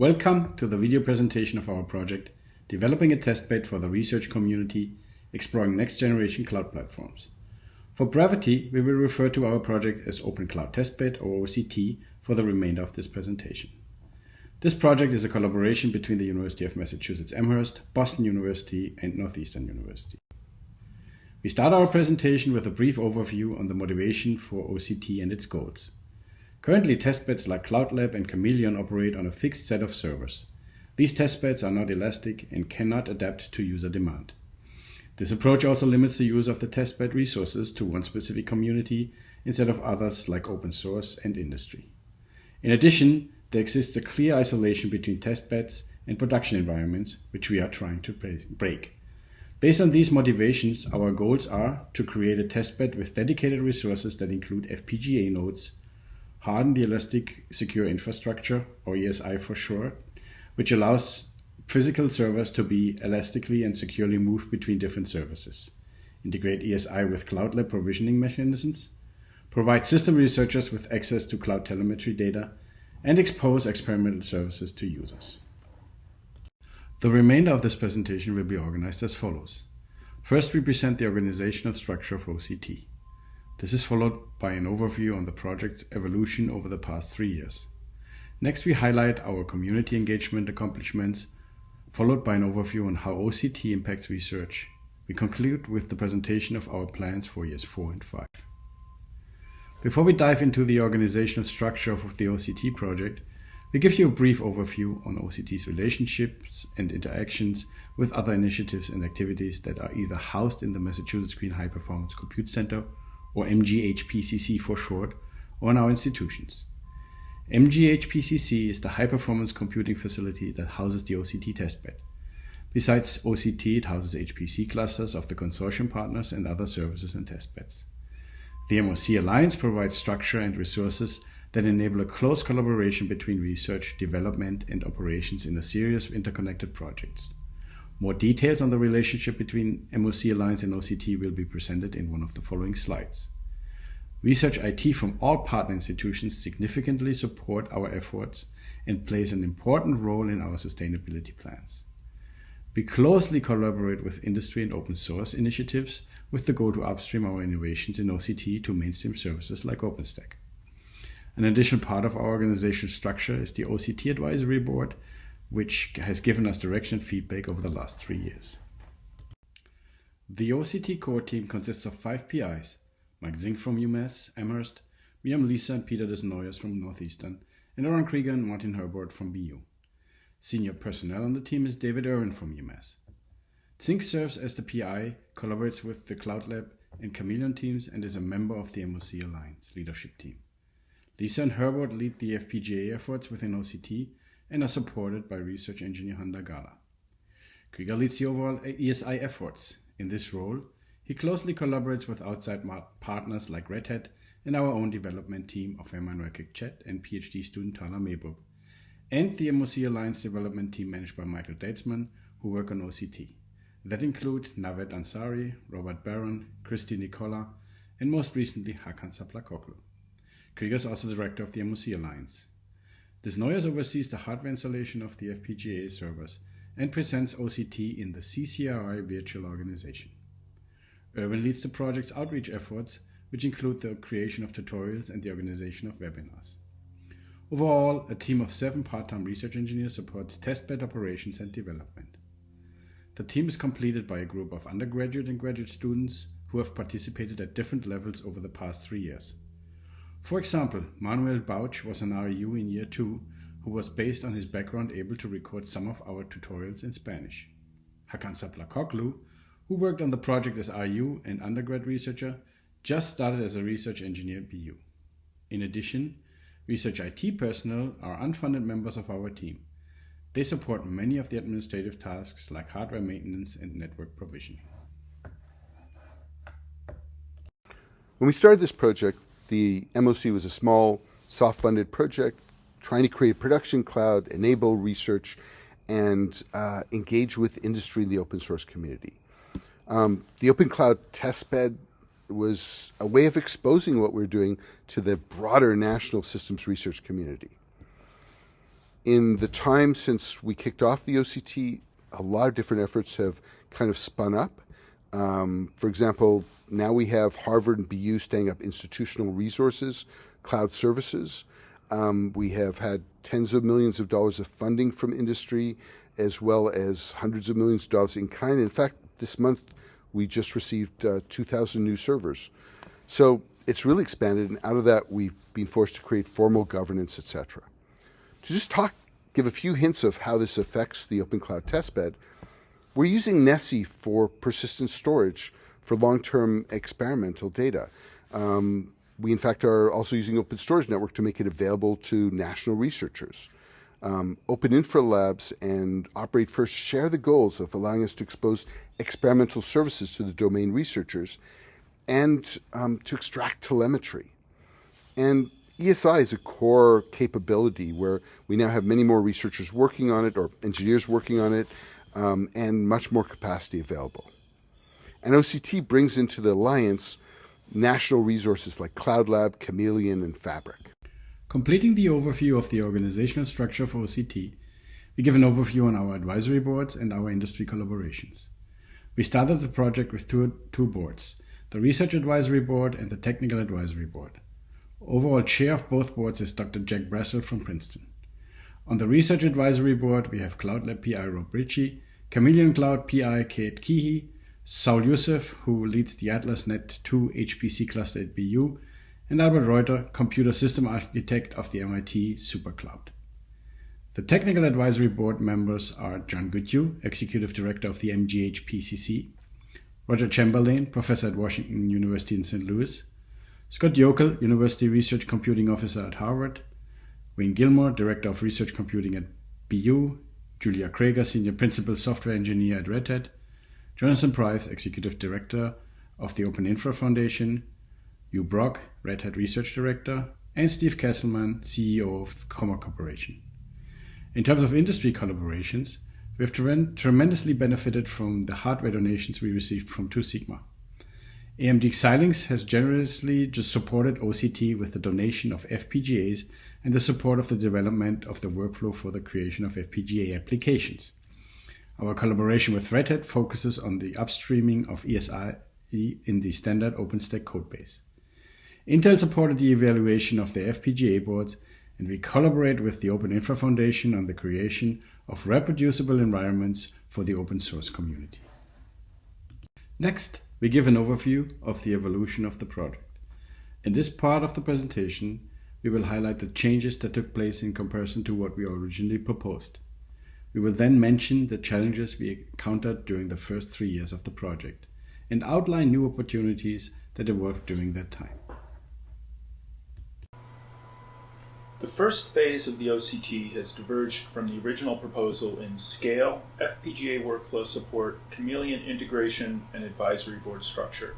Welcome to the video presentation of our project, Developing a Testbed for the Research Community, Exploring Next-Generation Cloud Platforms. For brevity, we will refer to our project as Open Cloud Testbed or OCT for the remainder of this presentation. This project is a collaboration between the University of Massachusetts Amherst, Boston University, and Northeastern University. We start our presentation with a brief overview on the motivation for OCT and its goals. Currently, testbeds like Cloud Lab and Chameleon operate on a fixed set of servers. These testbeds are not elastic and cannot adapt to user demand. This approach also limits the use of the testbed resources to one specific community instead of others like open source and industry. In addition, there exists a clear isolation between testbeds and production environments, which we are trying to break. Based on these motivations, our goals are to create a testbed with dedicated resources that include FPGA nodes, harden the elastic secure infrastructure, or ESI for short, which allows physical servers to be elastically and securely moved between different services, integrate ESI with Cloud Lab provisioning mechanisms, provide system researchers with access to cloud telemetry data, and expose experimental services to users. The remainder of this presentation will be organized as follows. First, we present the organizational structure of OCT. This is followed by an overview on the project's evolution over the past 3 years. Next, we highlight our community engagement accomplishments, followed by an overview on how OCT impacts research. We conclude with the presentation of our plans for years 4 and 5. Before we dive into the organizational structure of the OCT project, we give you a brief overview on OCT's relationships and interactions with other initiatives and activities that are either housed in the Massachusetts Green High Performance Compute Center, or MGHPCC for short, or in our institutions. MGHPCC is the high-performance computing facility that houses the OCT testbed. Besides OCT, it houses HPC clusters of the consortium partners and other services and testbeds. The MOC Alliance provides structure and resources that enable a close collaboration between research, development, and operations in a series of interconnected projects. More details on the relationship between MOC Alliance and OCT will be presented in one of the following slides. Research IT from all partner institutions significantly support our efforts and plays an important role in our sustainability plans. We closely collaborate with industry and open source initiatives with the goal to upstream our innovations in OCT to mainstream services like OpenStack. An additional part of our organizational structure is the OCT Advisory Board, which has given us direction and feedback over the last 3 years. The OCT core team consists of 5 PIs, Mike Zink from UMass Amherst, Miriam Lisa and Peter Desnoyers from Northeastern, and Aaron Krieger and Martin Herbert from BU. Senior personnel on the team is David Irwin from UMass. Zink serves as the PI, collaborates with the Cloud Lab and Chameleon teams, and is a member of the MOC Alliance leadership team. Lisa and Herbert lead the FPGA efforts within OCT and are supported by research engineer Handa Gala. Krieger leads the overall ESI efforts. In this role, he closely collaborates with outside partners like Red Hat and our own development team of Emmanuel Kikchet and PhD student Tala Mebrub, and the MOC Alliance development team managed by Michael Deitzman, who work on OCT. That include Naved Ansari, Robert Barron, Christy Nicola, and most recently Hakan Saplakoglu. Krieger is also the director of the MOC Alliance. Desnoyers oversees the hardware installation of the FPGA servers and presents OCT in the CCRI virtual organization. Irwin leads the project's outreach efforts, which include the creation of tutorials and the organization of webinars. Overall, a team of 7 part-time research engineers supports testbed operations and development. The team is completed by a group of undergraduate and graduate students who have participated at different levels over the past 3 years. For example, Manuel Bauch was an REU in year 2 who was, based on his background, able to record some of our tutorials in Spanish. Hakan Saplakoglu, who worked on the project as REU and undergrad researcher, just started as a research engineer at BU. In addition, research IT personnel are unfunded members of our team. They support many of the administrative tasks like hardware maintenance and network provisioning. When we started this project, the MOC was a small, soft-funded project trying to create a production cloud, enable research, and engage with industry and the open source community. The Open Cloud Testbed was a way of exposing what we're doing to the broader national systems research community. In the time since we kicked off the OCT, a lot of different efforts have kind of spun up. For example, now we have Harvard and BU standing up institutional resources, cloud services. We have had tens of millions of dollars of funding from industry, as well as hundreds of millions of dollars in kind. In fact, this month we just received 2,000 new servers. So it's really expanded, and out of that we've been forced to create formal governance, etc. To just give a few hints of how this affects the Open Cloud Testbed, we're using NESI for persistent storage for long-term experimental data. We, in fact, are also using Open Storage Network to make it available to national researchers. Open Infra Labs and Operate First share the goals of allowing us to expose experimental services to the domain researchers and to extract telemetry. And ESI is a core capability where we now have many more researchers working on it, or engineers working on it, and much more capacity available. And OCT brings into the alliance national resources like Cloud Lab, Chameleon, and Fabric. Completing the overview of the organizational structure for OCT, we give an overview on our advisory boards and our industry collaborations. We started the project with two boards, the Research Advisory Board and the Technical Advisory Board. Overall chair of both boards is Dr. Jack Brassel from Princeton. On the Research Advisory Board, we have Cloud Lab PI Rob Ritchie, Chameleon Cloud PI Kate Keehee, Saul Youssef, who leads the AtlasNet 2 HPC cluster at BU, and Albert Reuter, computer system architect of the MIT SuperCloud. The Technical Advisory Board members are John Goodhue, Executive Director of the MGH PCC, Roger Chamberlain, Professor at Washington University in St. Louis, Scott Yokel, University Research Computing Officer at Harvard, Wayne Gilmore, Director of Research Computing at BU, Julia Krager, Senior Principal Software Engineer at Red Hat, Jonathan Price, Executive Director of the Open Infra Foundation, Hugh Brock, Red Hat Research Director, and Steve Kesselman, CEO of Comma Corporation. In terms of industry collaborations, we have tremendously benefited from the hardware donations we received from 2 Sigma. AMD Xilinx has generously just supported OCT with the donation of FPGAs and the support of the development of the workflow for the creation of FPGA applications. Our collaboration with Red Hat focuses on the upstreaming of ESI in the standard OpenStack codebase. Intel supported the evaluation of the FPGA boards, and we collaborate with the Open Infra Foundation on the creation of reproducible environments for the open source community. Next, we give an overview of the evolution of the project. In this part of the presentation, we will highlight the changes that took place in comparison to what we originally proposed. We will then mention the challenges we encountered during the first 3 years of the project and outline new opportunities that evolved during that time. The first phase of the OCT has diverged from the original proposal in scale, FPGA workflow support, Chameleon integration, and advisory board structure.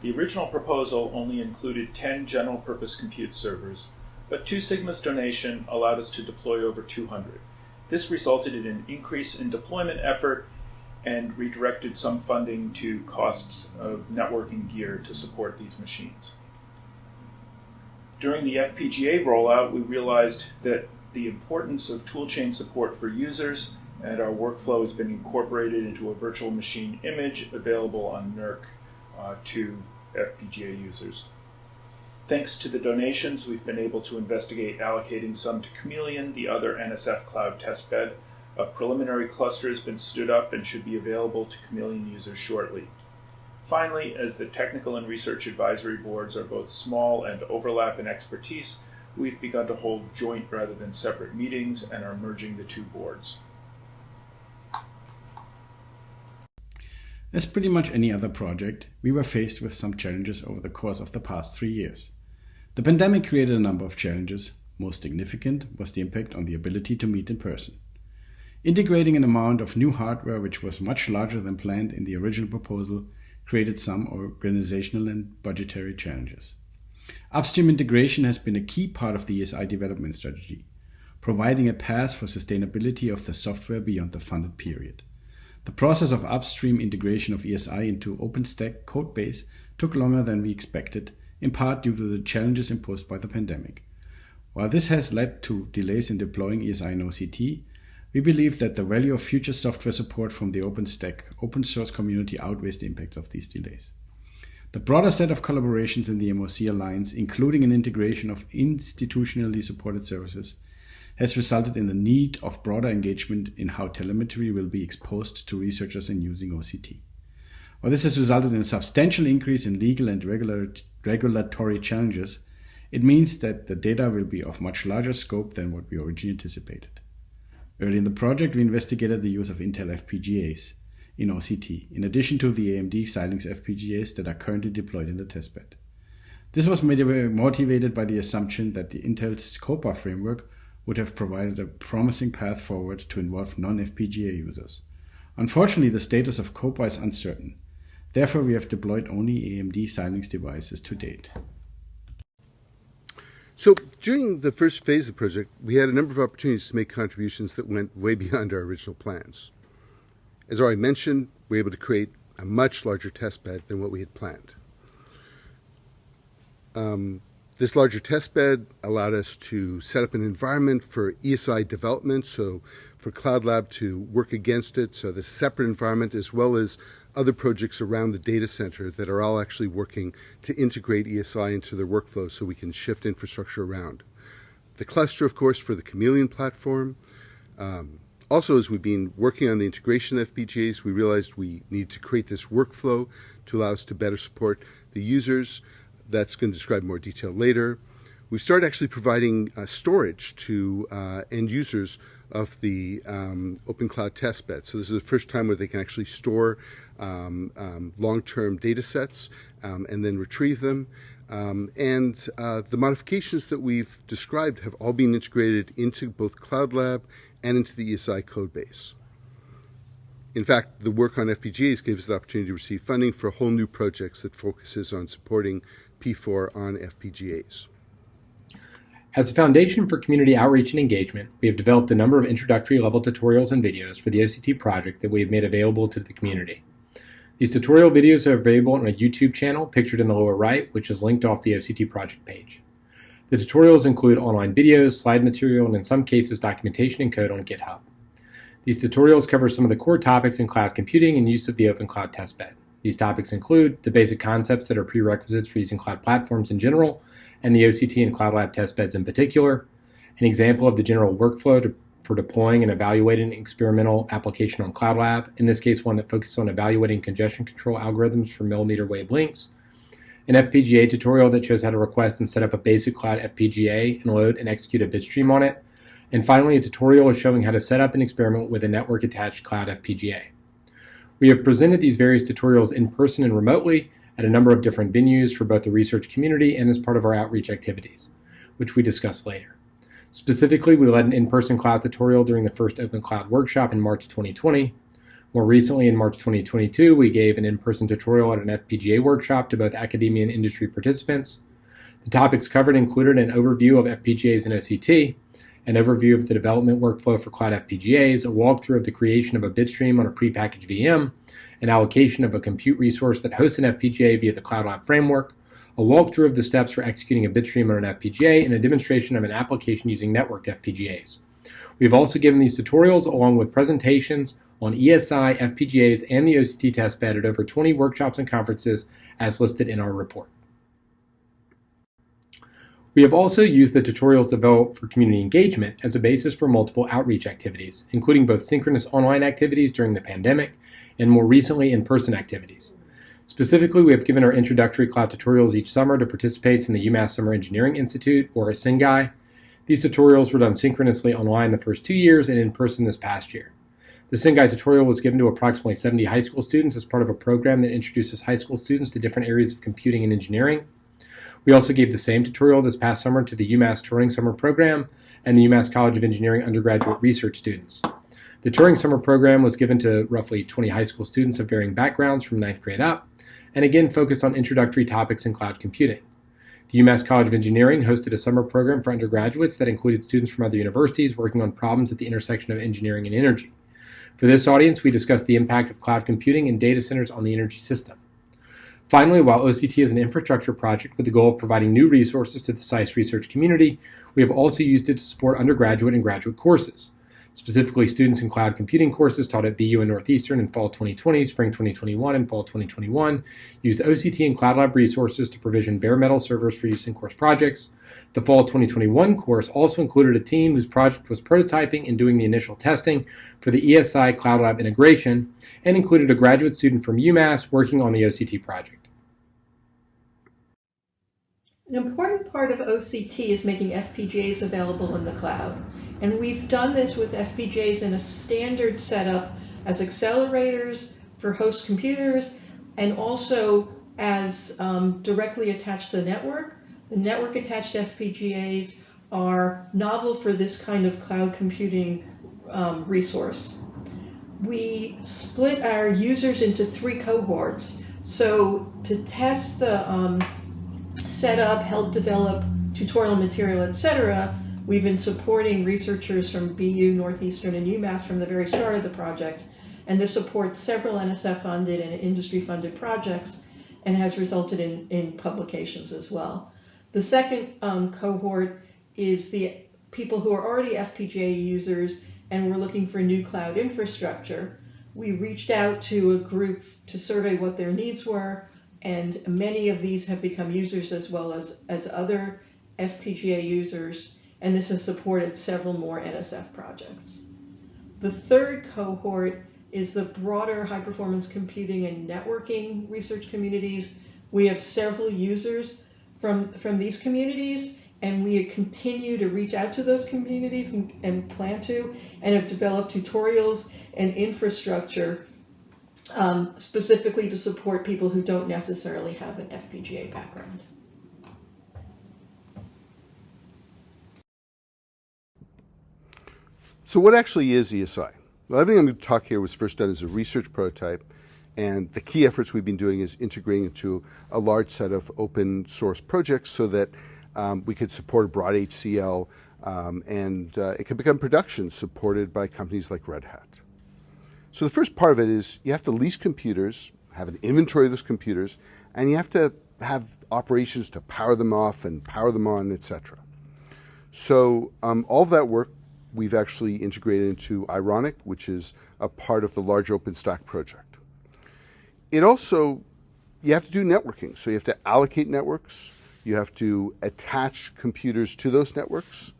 The original proposal only included 10 general-purpose compute servers, but 2 Sigma's donation allowed us to deploy over 200. This resulted in an increase in deployment effort and redirected some funding to costs of networking gear to support these machines. During the FPGA rollout, we realized that the importance of toolchain support for users, and our workflow has been incorporated into a virtual machine image available on NERC to FPGA users. Thanks to the donations, we've been able to investigate allocating some to Chameleon, the other NSF Cloud Testbed. A preliminary cluster has been stood up and should be available to Chameleon users shortly. Finally, as the technical and research advisory boards are both small and overlap in expertise, we've begun to hold joint rather than separate meetings and are merging the 2 boards. As pretty much any other project, we were faced with some challenges over the course of the past 3 years. The pandemic created a number of challenges. Most significant was the impact on the ability to meet in person. Integrating an amount of new hardware which was much larger than planned in the original proposal created some organizational and budgetary challenges. Upstream integration has been a key part of the ESI development strategy, providing a path for sustainability of the software beyond the funded period. The process of upstream integration of ESI into OpenStack codebase took longer than we expected, in part due to the challenges imposed by the pandemic. While this has led to delays in deploying ESI and OCT, we believe that the value of future software support from the OpenStack open source community outweighs the impacts of these delays. The broader set of collaborations in the MOC Alliance, including an integration of institutionally supported services, has resulted in the need of broader engagement in how telemetry will be exposed to researchers in using OCT. While this has resulted in a substantial increase in legal and regulatory challenges, it means that the data will be of much larger scope than what we originally anticipated. Early in the project, we investigated the use of Intel FPGAs in OCT, in addition to the AMD Xilinx FPGAs that are currently deployed in the testbed. This was motivated by the assumption that the Intel's COPA framework would have provided a promising path forward to involve non-FPGA users. Unfortunately, the status of COPA is uncertain. Therefore, we have deployed only AMD Xilinx devices to date. So during the first phase of the project, we had a number of opportunities to make contributions that went way beyond our original plans. As already mentioned, we were able to create a much larger testbed than what we had planned. This larger testbed allowed us to set up an environment for ESI development, so for Cloud Lab to work against it, so the separate environment as well as other projects around the data center that are all actually working to integrate ESI into their workflow so we can shift infrastructure around. The cluster, of course, for the Chameleon platform. Also, as we've been working on the integration of FPGAs, we realized we need to create this workflow to allow us to better support the users. That's going to describe more detail later. We've started actually providing storage to end users of the Open Cloud Testbed. So this is the first time where they can actually store long-term data sets and then retrieve them. The modifications that we've described have all been integrated into both Cloud Lab and into the ESI codebase. In fact, the work on FPGAs gives us the opportunity to receive funding for a whole new project that focuses on supporting P4 on FPGAs. As a foundation for community outreach and engagement, we have developed a number of introductory level tutorials and videos for the OCT project that we have made available to the community. These tutorial videos are available on a YouTube channel pictured in the lower right, which is linked off the OCT project page. The tutorials include online videos, slide material, and in some cases documentation and code on GitHub. These tutorials cover some of the core topics in cloud computing and use of the Open Cloud Testbed. These topics include the basic concepts that are prerequisites for using cloud platforms in general, and the OCT and Cloud Lab testbeds in particular, an example of the general workflow for deploying and evaluating an experimental application on Cloud Lab, in this case one that focuses on evaluating congestion control algorithms for millimeter wave links, an FPGA tutorial that shows how to request and set up a basic cloud FPGA and load and execute a bitstream on it, and finally a tutorial showing how to set up and experiment with a network-attached cloud FPGA. We have presented these various tutorials in person and remotely at a number of different venues for both the research community and as part of our outreach activities, which we discuss later. Specifically, we led an in-person cloud tutorial during the first Open Cloud workshop in March 2020. More recently, in March 2022, we gave an in-person tutorial at an FPGA workshop to both academia and industry participants. The topics covered included an overview of FPGAs and OCT, an overview of the development workflow for cloud FPGAs, a walkthrough of the creation of a bitstream on a prepackaged VM, an allocation of a compute resource that hosts an FPGA via the Cloud Lab framework, a walkthrough of the steps for executing a bitstream on an FPGA, and a demonstration of an application using networked FPGAs. We've also given these tutorials along with presentations on ESI, FPGAs, and the OCT testbed at over 20 workshops and conferences as listed in our report. We have also used the tutorials developed for community engagement as a basis for multiple outreach activities, including both synchronous online activities during the pandemic and more recently in-person activities. Specifically, we have given our introductory cloud tutorials each summer to participants in the UMass Summer Engineering Institute, or SENGI. These tutorials were done synchronously online the first 2 years and in person this past year. The SENGI tutorial was given to approximately 70 high school students as part of a program that introduces high school students to different areas of computing and engineering. We also gave the same tutorial this past summer to the UMass Touring Summer Program and the UMass College of Engineering undergraduate research students. The Touring Summer Program was given to roughly 20 high school students of varying backgrounds from 9th grade up, and again focused on introductory topics in cloud computing. The UMass College of Engineering hosted a summer program for undergraduates that included students from other universities working on problems at the intersection of engineering and energy. For this audience, we discussed the impact of cloud computing and data centers on the energy system. Finally, while OCT is an infrastructure project with the goal of providing new resources to the SciSce research community, we have also used it to support undergraduate and graduate courses. Specifically, students in cloud computing courses taught at BU and Northeastern in fall 2020, spring 2021, and fall 2021 used OCT and Cloud Lab resources to provision bare metal servers for use in course projects. The fall 2021 course also included a team whose project was prototyping and doing the initial testing for the ESI Cloud Lab integration, and included a graduate student from UMass working on the OCT project. An important part of OCT is making FPGAs available in the cloud. And we've done this with FPGAs in a standard setup as accelerators for host computers and also as directly attached to the network. The network attached FPGAs are novel for this kind of cloud computing resource. We split our users into 3 cohorts. So to test the setup, help develop tutorial material, etc., we've been supporting researchers from BU, Northeastern, and UMass from the very start of the project, and this supports several NSF-funded and industry-funded projects and has resulted in publications as well. The second cohort is the people who are already FPGA users and were looking for new cloud infrastructure. We reached out to a group to survey what their needs were, and many of these have become users as well as other FPGA users, and this has supported several more NSF projects. The third cohort is the broader high-performance computing and networking research communities. We have several users from these communities, and we continue to reach out to those communities and plan to, and have developed tutorials and infrastructure specifically to support people who don't necessarily have an FPGA background. So what actually is ESI? Well, everything I'm going to talk here was first done as a research prototype, and the key efforts we've been doing is integrating into a large set of open source projects so that we could support a broad HCL and it could become production supported by companies like Red Hat. So the first part of it is you have to lease computers, have an inventory of those computers, and you have to have operations to power them off and power them on, etc. So all of that work we've actually integrated into Ironic, which is a part of the large OpenStack project. It also, you have to do networking. So you have to allocate networks. You have to attach computers to those networks.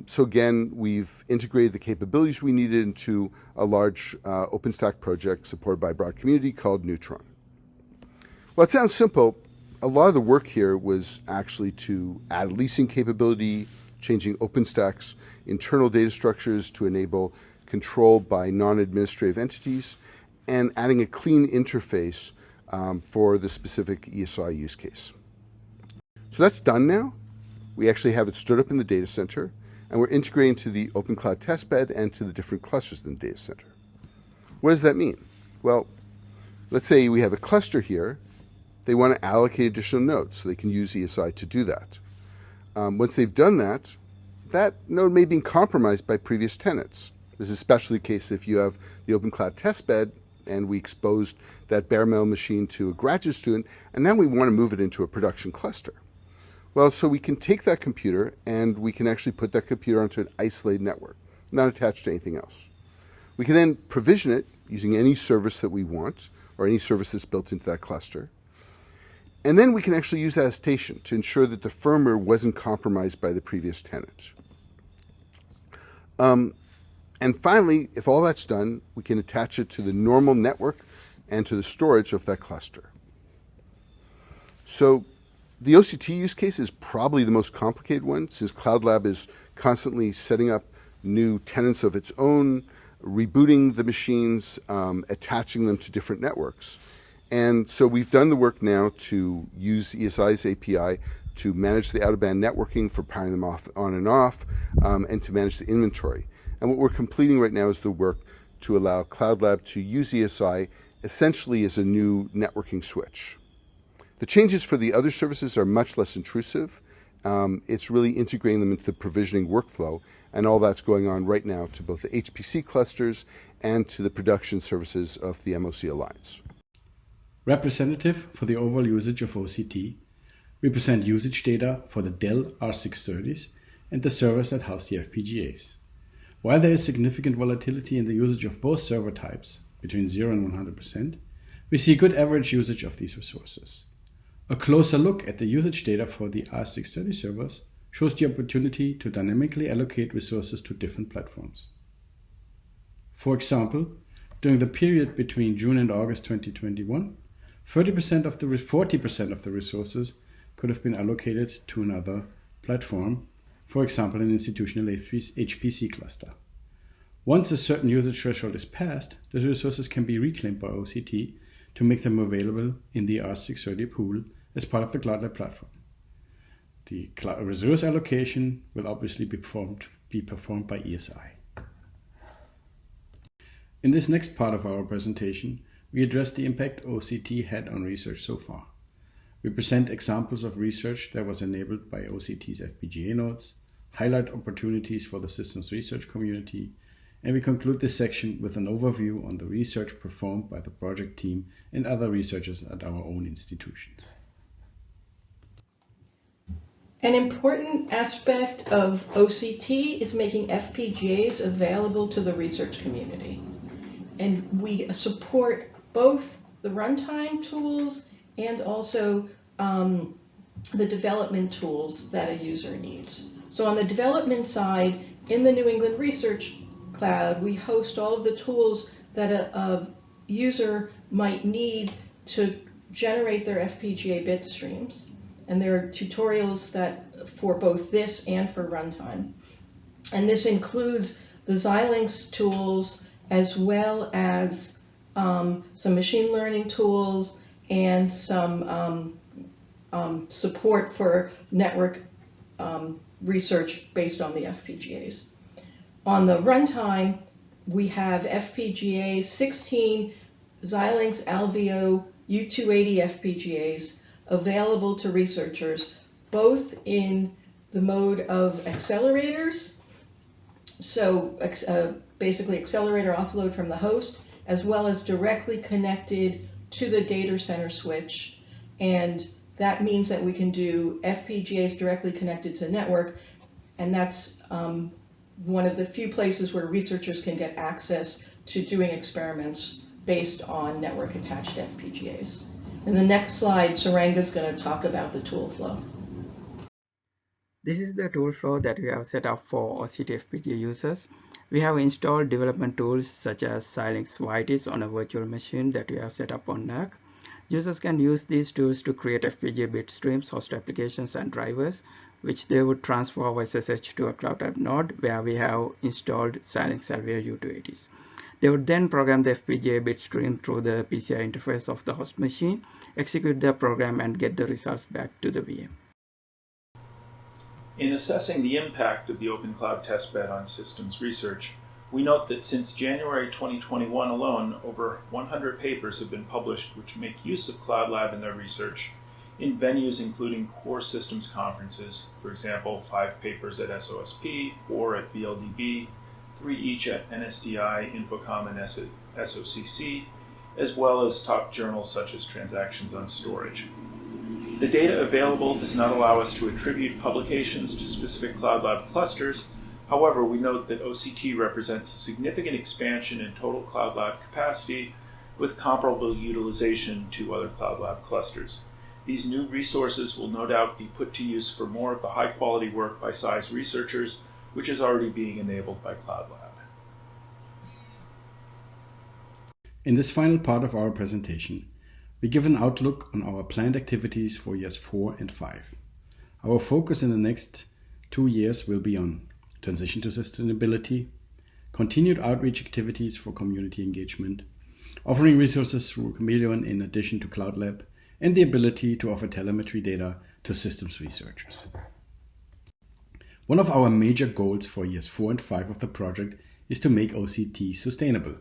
So again, we've integrated the capabilities we needed into a large OpenStack project supported by a broad community called Neutron. Well, it sounds simple. A lot of the work here was actually to add leasing capability, changing OpenStack's internal data structures to enable control by non-administrative entities, and adding a clean interface for the specific ESI use case. So that's done now. We actually have it stood up in the data center, and we're integrating to the Open Cloud Testbed and to the different clusters in the data center. What does that mean? Well, let's say we have a cluster here. They want to allocate additional nodes, so they can use ESI to do that. Once they've done that, that node may be compromised by previous tenants. This is especially the case if you have the Open Cloud Testbed and we exposed that bare metal machine to a graduate student, and now we want to move it into a production cluster. Well, so we can take that computer and we can actually put that computer onto an isolated network, not attached to anything else. We can then provision it using any service that we want or any service that's built into that cluster. And then we can actually use that as station to ensure that the firmware wasn't compromised by the previous tenant. And finally, if all that's done, we can attach it to the normal network and to the storage of that cluster. So the OCT use case is probably the most complicated one, since Cloud Lab is constantly setting up new tenants of its own, rebooting the machines, attaching them to different networks. And so we've done the work now to use ESI's API to manage the out-of-band networking for powering them off, on and off, and to manage the inventory. And what we're completing right now is the work to allow Cloud Lab to use ESI essentially as a new networking switch. The changes for the other services are much less intrusive. It's really integrating them into the provisioning workflow, and all that's going on right now to both the HPC clusters and to the production services of the MOC Alliance. Representative for the overall usage of OCT, we present usage data for the Dell R630s and the servers that house the FPGAs. While there is significant volatility in the usage of both server types, between 0 and 100%, we see good average usage of these resources. A closer look at the usage data for the R630 servers shows the opportunity to dynamically allocate resources to different platforms. For example, during the period between June and August 2021, 40% of the resources could have been allocated to another platform, for example, an institutional HPC cluster. Once a certain usage threshold is passed, the resources can be reclaimed by OCT to make them available in the R630 pool as part of the Cloud Lab platform. The resource allocation will obviously be performed by ESI. In this next part of our presentation, we address the impact OCT had on research so far. We present examples of research that was enabled by OCT's FPGA nodes, highlight opportunities for the systems research community, and we conclude this section with an overview on the research performed by the project team and other researchers at our own institutions. An important aspect of OCT is making FPGAs available to the research community. And we support both the runtime tools and also the development tools that a user needs. So on the development side, in the New England Research Cloud, we host all of the tools that a user might need to generate their FPGA bit streams. And there are tutorials that for both this and for runtime. And this includes the Xilinx tools as well as some machine learning tools and some support for network research based on the FPGAs. On the runtime, we have FPGAs, 16 Xilinx Alveo U280 FPGAs available to researchers, both in the mode of accelerators, so basically accelerator offload from the host, as well as directly connected to the data center switch. And that means that we can do FPGAs directly connected to network, and that's one of the few places where researchers can get access to doing experiments based on network attached FPGAs. In the next slide, Saranga is going to talk about the tool flow. This is the tool flow that we have set up for OCT FPGA users. We have installed development tools such as Xilinx Vitis on a virtual machine that we have set up on NAC. Users can use these tools to create FPGA bit streams, host applications, and drivers, which they would transfer over SSH to a Cloud Lab node where we have installed Xilinx Alveo U280s. They would then program the FPGA bit stream through the PCI interface of the host machine, execute their program, and get the results back to the VM. In assessing the impact of the Open Cloud Testbed on systems research, we note that since January 2021 alone, over 100 papers have been published which make use of Cloud Lab in their research in venues including core systems conferences, for example, 5 papers at SOSP, 4 at VLDB, 3 each at NSDI, Infocom, and SOCC, as well as top journals such as Transactions on Storage. The data available does not allow us to attribute publications to specific Cloud Lab clusters. However, we note that OCT represents a significant expansion in total Cloud Lab capacity with comparable utilization to other Cloud Lab clusters. These new resources will no doubt be put to use for more of the high-quality work by SAI's researchers, which is already being enabled by Cloud Lab. In this final part of our presentation, we give an outlook on our planned activities for years 4 and 5. Our focus in the next 2 years will be on transition to sustainability, continued outreach activities for community engagement, offering resources through Chameleon in addition to Cloud Lab, and the ability to offer telemetry data to systems researchers. One of our major goals for years 4 and 5 of the project is to make OCT sustainable.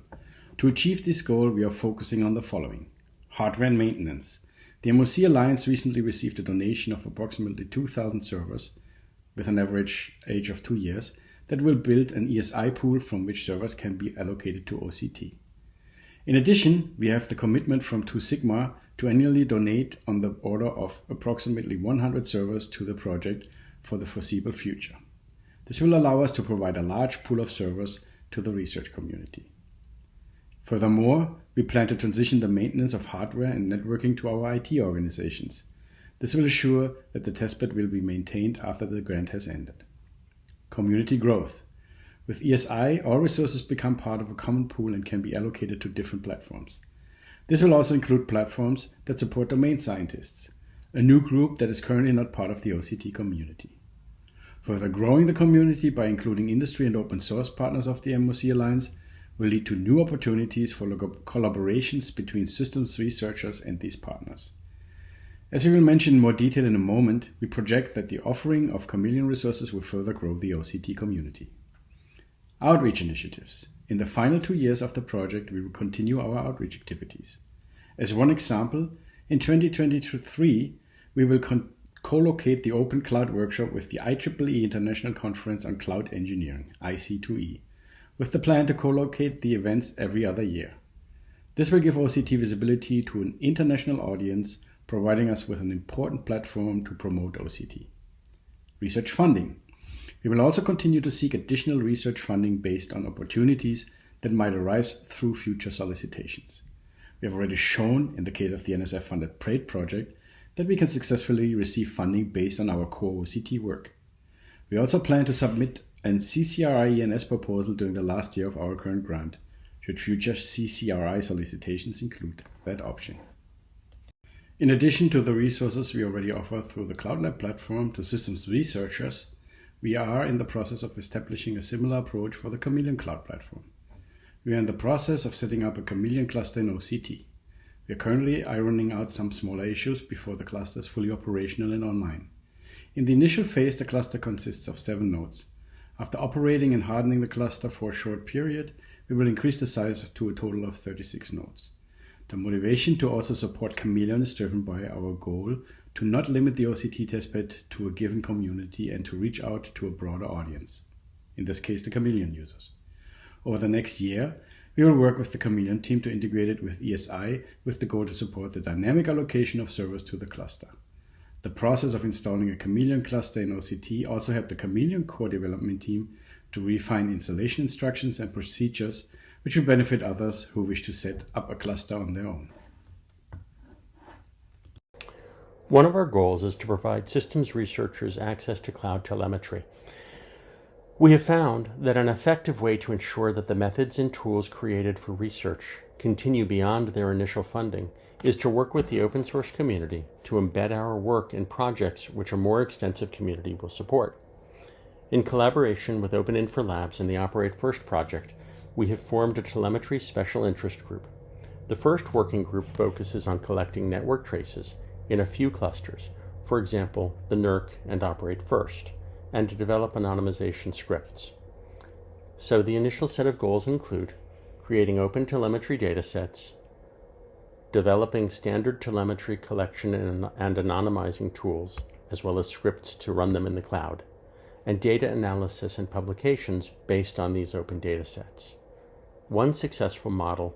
To achieve this goal, we are focusing on the following: hardware and maintenance. The MOC Alliance recently received a donation of approximately 2,000 servers with an average age of 2 years that will build an ESI pool from which servers can be allocated to OCT. In addition, we have the commitment from 2 Sigma to annually donate on the order of approximately 100 servers to the project for the foreseeable future. This will allow us to provide a large pool of servers to the research community. Furthermore, we plan to transition the maintenance of hardware and networking to our IT organizations. This will ensure that the testbed will be maintained after the grant has ended. Community growth. With ESI, all resources become part of a common pool and can be allocated to different platforms. This will also include platforms that support domain scientists, a new group that is currently not part of the OCT community. Further growing the community by including industry and open source partners of the MOC Alliance will lead to new opportunities for collaborations between systems researchers and these partners. As we will mention in more detail in a moment, we project that the offering of Chameleon resources will further grow the OCT community. Outreach initiatives. In the final 2 years of the project, we will continue our outreach activities. As one example, in 2023, we will co-locate the Open Cloud Workshop with the IEEE International Conference on Cloud Engineering, IC2E, with the plan to co-locate the events every other year. This will give OCT visibility to an international audience, providing us with an important platform to promote OCT. Research funding. We will also continue to seek additional research funding based on opportunities that might arise through future solicitations. We have already shown, in the case of the NSF-funded PRAID project, that we can successfully receive funding based on our core OCT work. We also plan to submit a CCRI ENS proposal during the last year of our current grant, should future CCRI solicitations include that option. In addition to the resources we already offer through the Cloud Lab platform to systems researchers, we are in the process of establishing a similar approach for the Chameleon Cloud platform. We are in the process of setting up a Chameleon cluster in OCT. We are currently ironing out some smaller issues before the cluster is fully operational and online. In the initial phase, the cluster consists of 7 nodes. After operating and hardening the cluster for a short period, we will increase the size to a total of 36 nodes. The motivation to also support Chameleon is driven by our goal to not limit the OCT testbed to a given community and to reach out to a broader audience, in this case the Chameleon users. Over the next year, we will work with the Chameleon team to integrate it with ESI with the goal to support the dynamic allocation of servers to the cluster. The process of installing a Chameleon cluster in OCT also helped the Chameleon core development team to refine installation instructions and procedures, which will benefit others who wish to set up a cluster on their own. One of our goals is to provide systems researchers access to cloud telemetry. We have found that an effective way to ensure that the methods and tools created for research continue beyond their initial funding is to work with the open source community to embed our work in projects which a more extensive community will support. In collaboration with Open Infra Labs and the Operate First project, we have formed a telemetry special interest group. The first working group focuses on collecting network traces in a few clusters, for example, the NERC and Operate First, and to develop anonymization scripts. So the initial set of goals include creating open telemetry datasets, developing standard telemetry collection and anonymizing tools, as well as scripts to run them in the cloud, and data analysis and publications based on these open datasets. One successful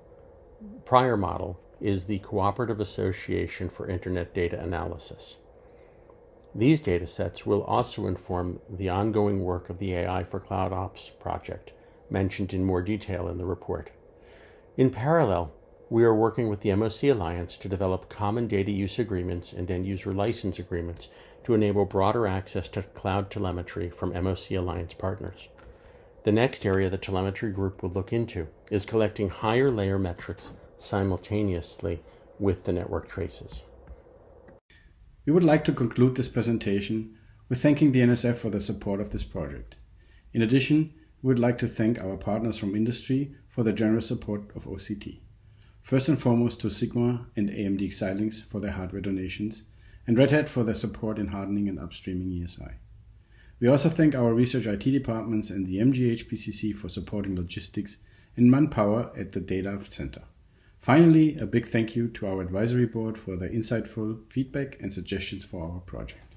prior model is the Cooperative Association for Internet Data Analysis. These datasets will also inform the ongoing work of the AI for Cloud Ops project, mentioned in more detail in the report. In parallel, we are working with the MOC Alliance to develop common data use agreements and end-user license agreements to enable broader access to cloud telemetry from MOC Alliance partners. The next area the telemetry group will look into is collecting higher layer metrics simultaneously with the network traces. We would like to conclude this presentation with thanking the NSF for the support of this project. In addition, we would like to thank our partners from industry for their generous support of OCT. First and foremost to Sigma and AMD Xilinx for their hardware donations, and Red Hat for their support in hardening and upstreaming ESI. We also thank our research IT departments and the MGH-PCC for supporting logistics and manpower at the Data Center. Finally, a big thank you to our advisory board for their insightful feedback and suggestions for our project.